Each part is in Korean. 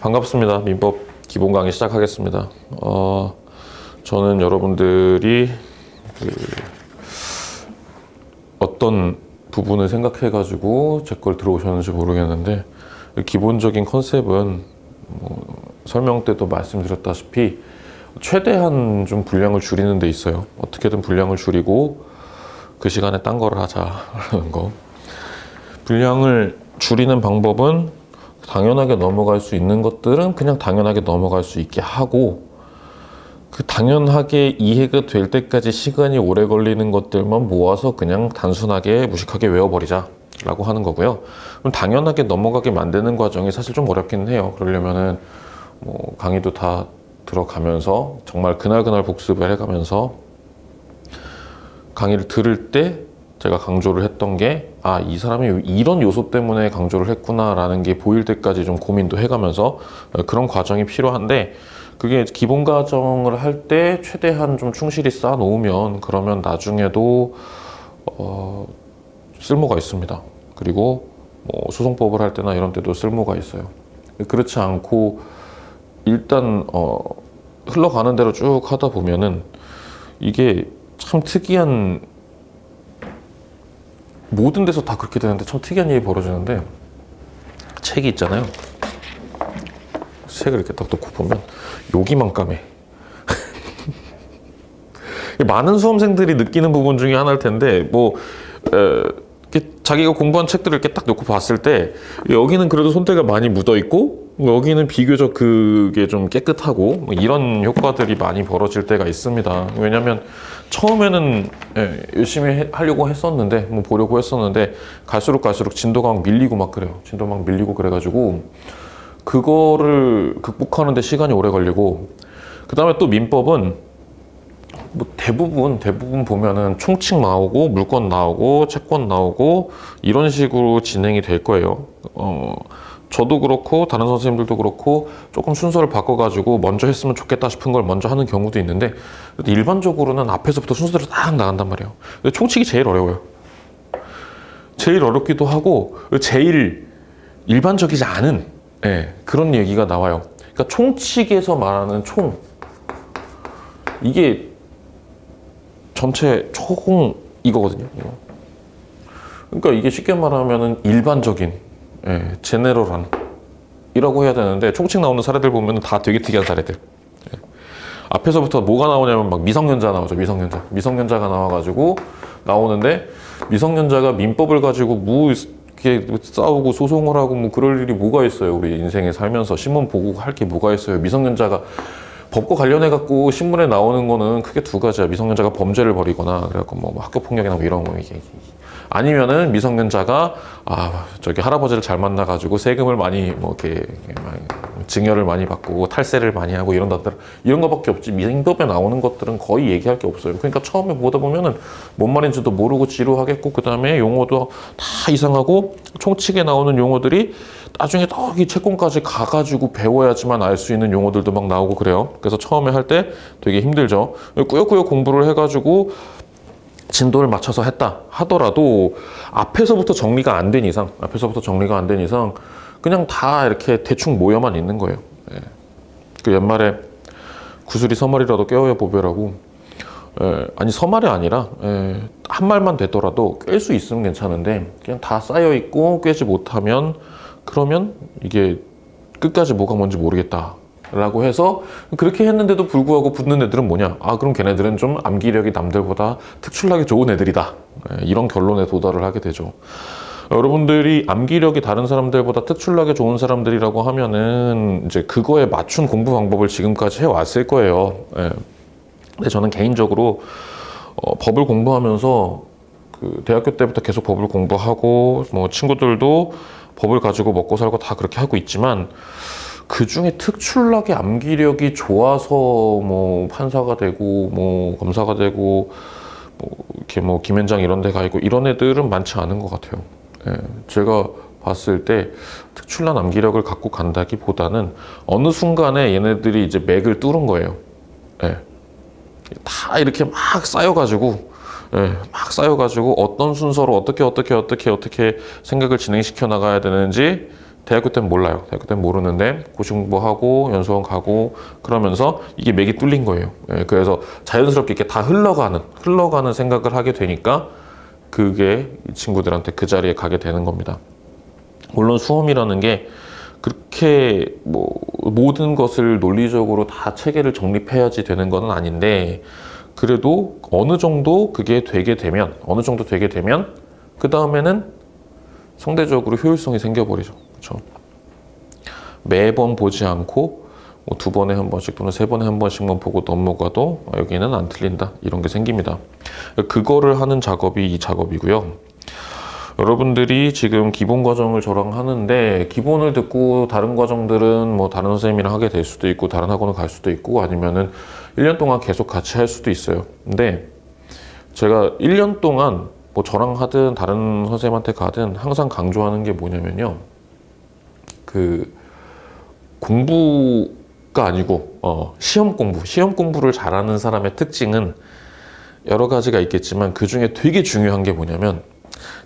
반갑습니다. 민법 기본 강의 시작하겠습니다. 저는 여러분들이 어떤 부분을 생각해가지고 제 걸 들어오셨는지 모르겠는데, 기본적인 컨셉은 설명 때도 말씀드렸다시피 최대한 좀 분량을 줄이는 데 있어요. 어떻게든 분량을 줄이고 그 시간에 딴 거를 하자라는 거. 분량을 줄이는 방법은 당연하게 넘어갈 수 있는 것들은 그냥 당연하게 넘어갈 수 있게 하고, 그 당연하게 이해가 될 때까지 시간이 오래 걸리는 것들만 모아서 그냥 단순하게 무식하게 외워버리자 라고 하는 거고요. 그럼 당연하게 넘어가게 만드는 과정이 사실 좀 어렵긴 해요. 그러려면은 강의도 다 들어가면서 정말 그날 복습을 해가면서 강의를 들을 때 제가 강조를 했던 게, 이 사람이 이런 요소 때문에 강조를 했구나 라는 게 보일 때까지 좀 고민도 해가면서 그런 과정이 필요한데, 그게 기본 과정을 할 때 최대한 좀 충실히 쌓아 놓으면 그러면 나중에도 쓸모가 있습니다. 그리고 소송법을 할 때나 이런 때도 쓸모가 있어요. 그렇지 않고 일단 흘러가는 대로 쭉 하다 보면은 이게 참 특이한, 모든 데서 다 그렇게 되는데 참 특이한 일이 벌어지는데, 책이 있잖아요. 책을 이렇게 딱 놓고 보면 여기만 까매. 많은 수험생들이 느끼는 부분 중에 하나일 텐데, 자기가 공부한 책들을 이렇게 딱 놓고 봤을 때 여기는 그래도 손때가 많이 묻어 있고 여기는 비교적 그게 좀 깨끗하고 이런 효과들이 많이 벌어질 때가 있습니다. 왜냐면 처음에는 열심히 하려고 했었는데, 보려고 했었는데 갈수록 진도가 막 밀리고 막 그래요. 진도 막 밀리고 그래가지고 그거를 극복하는 데 시간이 오래 걸리고, 그 다음에 또 민법은 대부분 보면은 총칙 나오고 물권 나오고 채권 나오고 이런 식으로 진행이 될 거예요. 저도 그렇고 다른 선생님들도 그렇고 조금 순서를 바꿔가지고 먼저 했으면 좋겠다 싶은 걸 먼저 하는 경우도 있는데, 일반적으로는 앞에서부터 순서대로 딱 나간단 말이에요. 근데 총칙이 제일 어려워요. 제일 어렵기도 하고 제일 일반적이지 않은 그런 얘기가 나와요. 그러니까 총칙에서 말하는 총, 이게 전체 총 이거거든요. 그러니까 이게 쉽게 말하면은 일반적인, 제네럴한 이라고 해야 되는데, 총칙 나오는 사례들 보면 다 되게 특이한 사례들. 앞에서부터 뭐가 나오냐면 막 미성년자 나오죠. 미성년자가 나와가지고 나오는데, 미성년자가 민법을 가지고 이렇게 싸우고 소송을 하고 그럴 일이 뭐가 있어요. 우리 인생에 살면서 신문 보고 할 게 뭐가 있어요. 미성년자가 법과 관련해 갖고 신문에 나오는 거는 크게 두 가지야. 미성년자가 범죄를 벌이거나 그래갖고 학교 폭력이나 이런 거, 이게 아니면은 미성년자가 저기 할아버지를 잘 만나 가지고 세금을 많이 이렇게 증여를 많이 받고 탈세를 많이 하고 이런 거밖에 없지. 민법에 나오는 것들은 거의 얘기할 게 없어요. 그러니까 처음에 보다 보면은 뭔 말인지도 모르고 지루하겠고, 그 다음에 용어도 다 이상하고, 총칙에 나오는 용어들이 나중에 이 채권까지 가가지고 배워야지만 알 수 있는 용어들도 막 나오고 그래요. 그래서 처음에 할 때 되게 힘들죠. 꾸역꾸역 공부를 해가지고 진도를 맞춰서 했다 하더라도 앞에서부터 정리가 안 된 이상 그냥 다 이렇게 대충 모여만 있는 거예요. 그 옛말에 구슬이 서말이라도 깨어야 보배라고, 아니 서말이 아니라 한 말만 되더라도 꿰 수 있으면 괜찮은데 그냥 다 쌓여 있고 꿰지 못하면, 그러면 이게 끝까지 뭐가 뭔지 모르겠다 라고 해서 그렇게 했는데도 불구하고 붙는 애들은 뭐냐, 그럼 걔네들은 좀 암기력이 남들보다 특출나게 좋은 애들이다, 이런 결론에 도달을 하게 되죠. 여러분들이 암기력이 다른 사람들보다 특출나게 좋은 사람들이라고 하면은 이제 그거에 맞춘 공부 방법을 지금까지 해왔을 거예요. 근데 저는 개인적으로 법을 공부하면서 대학교 때부터 계속 법을 공부하고 친구들도 법을 가지고 먹고 살고 다 그렇게 하고 있지만, 그 중에 특출나게 암기력이 좋아서 판사가 되고 검사가 되고 이렇게 김현장 이런 데 가 있고 이런 애들은 많지 않은 것 같아요. 제가 봤을 때 특출난 암기력을 갖고 간다기보다는 어느 순간에 얘네들이 이제 맥을 뚫은 거예요. 다 이렇게 막 쌓여가지고 어떤 순서로 어떻게 생각을 진행시켜 나가야 되는지 대학교 때는 몰라요. 대학교 때는 모르는데 고시 공부하고 연수원 가고 그러면서 이게 맥이 뚫린 거예요. 예, 그래서 자연스럽게 이렇게 다 흘러가는 생각을 하게 되니까 그게 이 친구들한테 그 자리에 가게 되는 겁니다. 물론 수험이라는 게 그렇게 뭐 모든 것을 논리적으로 다 체계를 정립해야지 되는 건 아닌데, 그래도 어느 정도 되게 되면 그 다음에는 상대적으로 효율성이 생겨버리죠. 그렇죠? 매번 보지 않고 뭐 2번에 한 번씩 또는 3번에 한 번씩만 보고 넘어가도 여기는 안 틀린다, 이런 게 생깁니다. 그거를 하는 작업이 이 작업이고요. 여러분들이 지금 기본 과정을 저랑 하는데, 기본을 듣고 다른 과정들은 뭐 다른 선생님이랑 하게 될 수도 있고 다른 학원을 갈 수도 있고 아니면은 1년 동안 계속 같이 할 수도 있어요. 근데 제가 1년 동안 뭐 저랑 하든 다른 선생님한테 가든 항상 강조하는 게 뭐냐면요, 그 공부가 아니고 시험 공부를 잘하는 사람의 특징은 여러 가지가 있겠지만 그 중에 되게 중요한 게 뭐냐면,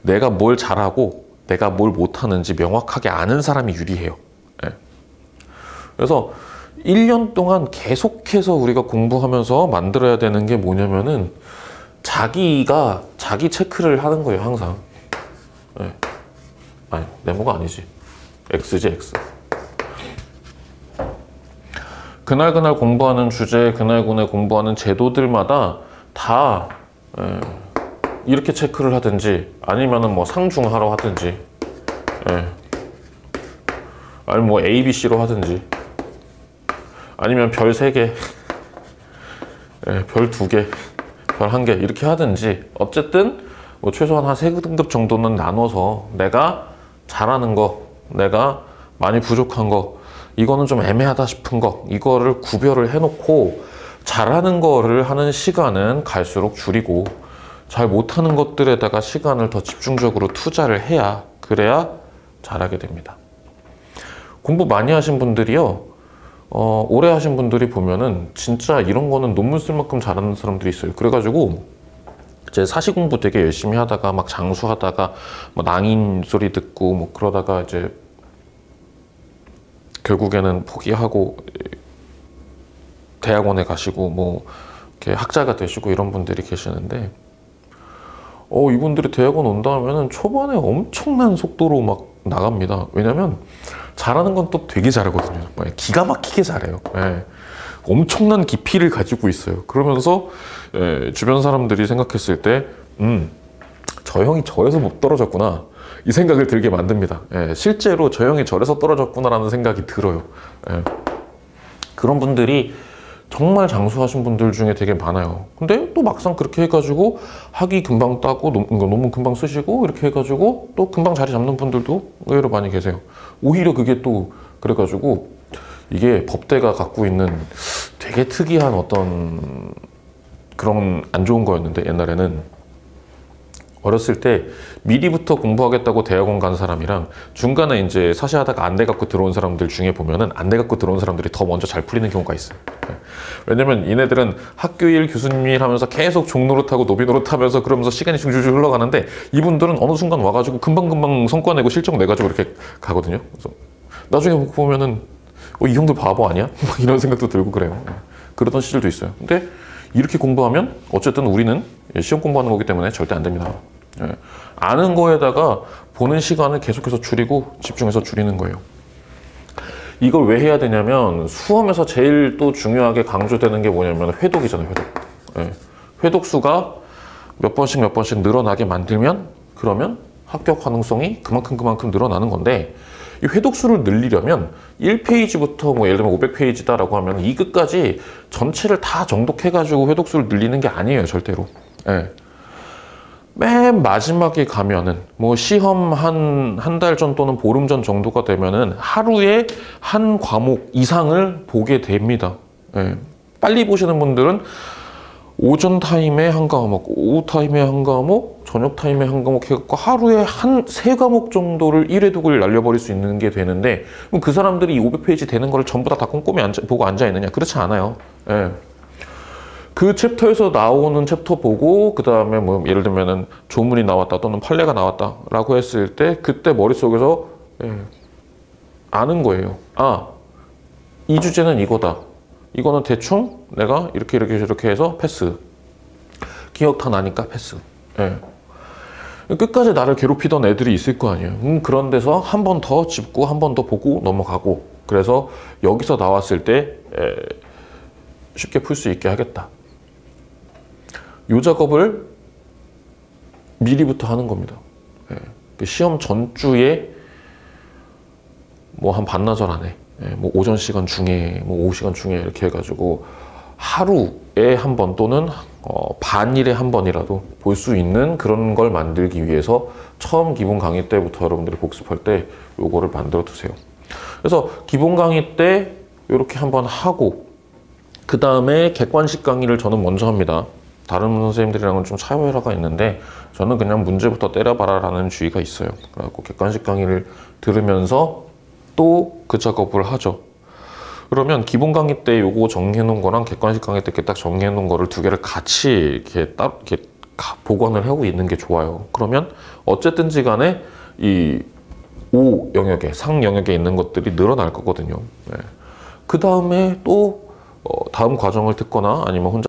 내가 뭘 잘하고 내가 뭘 못하는지 명확하게 아는 사람이 유리해요. 네. 그래서 1년 동안 계속해서 우리가 공부하면서 만들어야 되는 게 뭐냐면은 자기 체크를 하는 거예요, 항상. 네. 아니, 네모가 아니지. X지, X. 그날 공부하는 주제, 그날 공부하는 제도들마다 다 이렇게 체크를 하든지 아니면은 뭐 상중하로 하든지, 아니면 뭐 A, B, C로 하든지 아니면 별 3개, 별 2개, 별 1개 이렇게 하든지, 어쨌든 뭐 최소한 한 3등급 정도는 나눠서 내가 잘하는 거, 내가 많이 부족한 거, 이거는 좀 애매하다 싶은 거, 이거를 구별을 해놓고 잘하는 거를 하는 시간은 갈수록 줄이고 잘 못하는 것들에다가 시간을 더 집중적으로 투자를 해야, 그래야 잘하게 됩니다. 공부 많이 하신 분들이요, 오래 하신 분들이 보면은 진짜 이런 거는 논문 쓸 만큼 잘하는 사람들이 있어요. 그래가지고 이제 사시 공부 되게 열심히 하다가 막 장수하다가 뭐 낭인 소리 듣고 뭐 그러다가 이제 결국에는 포기하고 대학원에 가시고 뭐 이렇게 학자가 되시고 이런 분들이 계시는데, 이분들이 대학원 온다 하면은 초반에 엄청난 속도로 막 나갑니다. 왜냐면 잘하는 건 또 되게 잘하거든요. 기가 막히게 잘해요. 엄청난 깊이를 가지고 있어요. 그러면서 주변 사람들이 생각했을 때 저 형이 저래서 못 떨어졌구나, 이 생각을 들게 만듭니다. 실제로 저 형이 저래서 떨어졌구나라는 생각이 들어요. 그런 분들이 정말 장수하신 분들 중에 되게 많아요. 근데 또 막상 그렇게 해가지고 학위 금방 따고 논문 금방 쓰시고 이렇게 해가지고 또 금방 자리 잡는 분들도 의외로 많이 계세요. 오히려 그게 또 그래가지고 이게 법대가 갖고 있는 되게 특이한 어떤 그런 안 좋은 거였는데, 옛날에는 어렸을 때 미리부터 공부하겠다고 대학원 간 사람이랑 중간에 이제 사시하다가 안 돼갖고 들어온 사람들 중에 보면은 안 돼갖고 들어온 사람들이 더 먼저 잘 풀리는 경우가 있어요. 왜냐면 얘네들은 학교 일, 교수님 일 하면서 계속 종노릇하고 노비노릇 하면서 그러면서 시간이 줄줄줄 흘러가는데, 이분들은 어느 순간 와가지고 금방금방 성과 내고 실적 내가지고 이렇게 가거든요. 그래서 나중에 보면은 이 형들 바보 아니야? 이런 생각도 들고 그래요. 그러던 시절도 있어요. 근데 이렇게 공부하면 어쨌든 우리는 시험 공부하는 거기 때문에 절대 안 됩니다. 아는 거에다가 보는 시간을 계속해서 줄이고 집중해서 줄이는 거예요. 이걸 왜 해야 되냐면, 수험에서 제일 또 중요하게 강조되는 게 뭐냐면 회독이잖아요. 회독수가 몇 번씩 늘어나게 만들면, 그러면 합격 가능성이 그만큼 늘어나는 건데, 이 회독수를 늘리려면 1페이지부터 뭐 예를 들면 500페이지다라고 하면 2급까지 전체를 다 정독해가지고 회독수를 늘리는 게 아니에요, 절대로. 맨 마지막에 가면은 뭐 시험 한 달 전 또는 보름 전 정도가 되면은 하루에 한 과목 이상을 보게 됩니다. 빨리 보시는 분들은 오전 타임에 한 과목, 오후 타임에 한 과목, 저녁 타임에 한 과목 해갖고 하루에 한 3과목 정도를 1회독을 날려버릴 수 있는 게 되는데, 그럼 그 사람들이 이 500페이지 되는 거를 전부 다 꼼꼼히 보고 앉아있느냐? 그렇지 않아요. 그 챕터에서 나오는 챕터 보고 그 다음에 뭐 예를 들면은 조문이 나왔다 또는 판례가 나왔다 라고 했을 때 그때 머릿속에서 아는 거예요. 아, 이 주제는 이거다. 이거는 대충 내가 이렇게 해서 패스. 기억 다 나니까 패스. 예. 끝까지 나를 괴롭히던 애들이 있을 거 아니에요. 그런 데서 한 번 더 짚고 한 번 더 보고 넘어가고, 그래서 여기서 나왔을 때 쉽게 풀 수 있게 하겠다. 이 작업을 미리부터 하는 겁니다. 시험 전주에 뭐 한 반나절 안에, 뭐 오전 시간 중에, 뭐 오후 시간 중에 이렇게 해가지고 하루에 한 번 또는 반일에 한 번이라도 볼 수 있는 그런 걸 만들기 위해서 처음 기본 강의 때부터 여러분들이 복습할 때 요거를 만들어 두세요. 그래서 기본 강의 때 이렇게 한번 하고, 그 다음에 객관식 강의를 저는 먼저 합니다. 다른 선생님들이랑은 좀 차이가 있는데 저는 그냥 문제부터 때려봐라 라는 주의가 있어요. 그래갖고 객관식 강의를 들으면서 또 그 작업을 하죠. 그러면 기본 강의 때 요거 정리해 놓은 거랑 객관식 강의 때 이렇게 딱 정리해 놓은 거를 두 개를 같이 이렇게 보관을 하고 있는 게 좋아요. 그러면 어쨌든지 간에 이 O 영역에, 상 영역에 있는 것들이 늘어날 거거든요. 그 다음에 또 다음 과정을 듣거나 아니면 혼자